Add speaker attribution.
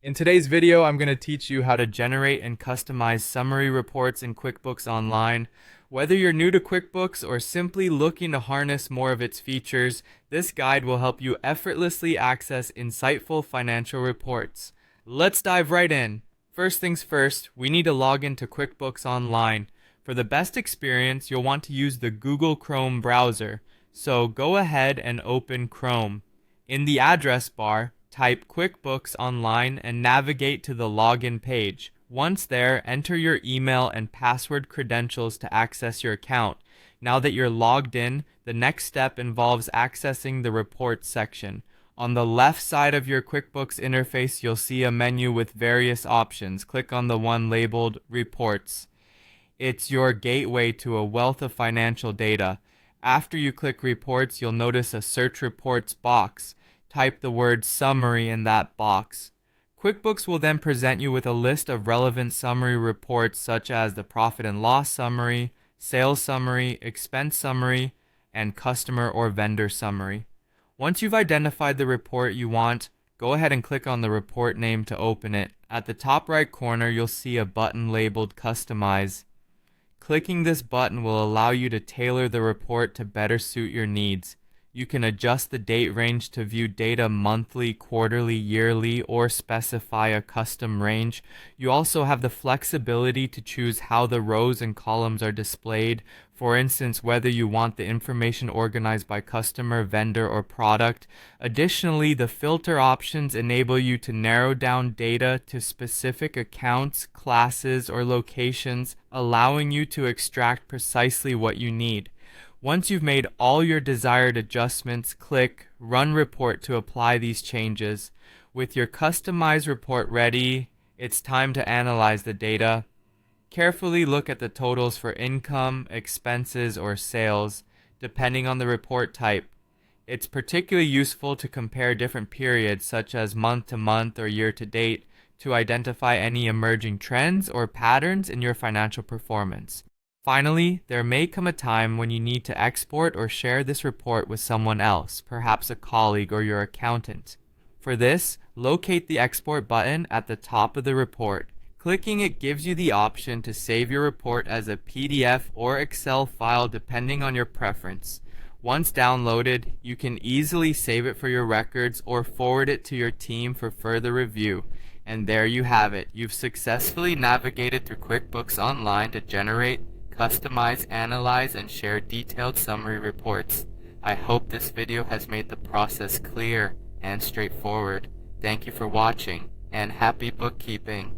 Speaker 1: In today's video, I'm going to teach you how to generate and customize summary reports in QuickBooks Online. Whether you're new to QuickBooks or simply looking to harness more of its features, this guide will help you effortlessly access insightful financial reports. Let's dive right in. First things first, we need to log into QuickBooks Online. For the best experience, you'll want to use the Google Chrome browser. So go ahead and open Chrome. In the address bar, type QuickBooks Online and navigate to the login page. Once there, enter your email and password credentials to access your account. Now that you're logged in, the next step involves accessing the Reports section. On the left side of your QuickBooks interface, you'll see a menu with various options. Click on the one labeled Reports. It's your gateway to a wealth of financial data. After you click Reports, you'll notice a Search Reports box. Type the word summary in that box. QuickBooks will then present you with a list of relevant summary reports such as the profit and loss summary, sales summary, expense summary, and customer or vendor summary. Once you've identified the report you want, go ahead and click on the report name to open it. At the top right corner, you'll see a button labeled Customize. Clicking this button will allow you to tailor the report to better suit your needs. You can adjust the date range to view data monthly, quarterly, yearly, or specify a custom range. You also have the flexibility to choose how the rows and columns are displayed. For instance, whether you want the information organized by customer, vendor, or product. Additionally, the filter options enable you to narrow down data to specific accounts, classes, or locations, allowing you to extract precisely what you need. Once you've made all your desired adjustments, click Run Report to apply these changes. With your customized report ready, it's time to analyze the data. Carefully look at the totals for income, expenses, or sales, depending on the report type. It's particularly useful to compare different periods, such as month to month or year to date, to identify any emerging trends or patterns in your financial performance. Finally, there may come a time when you need to export or share this report with someone else, perhaps a colleague or your accountant. For this, locate the Export button at the top of the report. Clicking it gives you the option to save your report as a PDF or Excel file depending on your preference. Once downloaded, you can easily save it for your records or forward it to your team for further review. And there you have it. You've successfully navigated through QuickBooks Online to generate, customize, analyze, and share detailed summary reports. I hope this video has made the process clear and straightforward. Thank you for watching, and happy bookkeeping!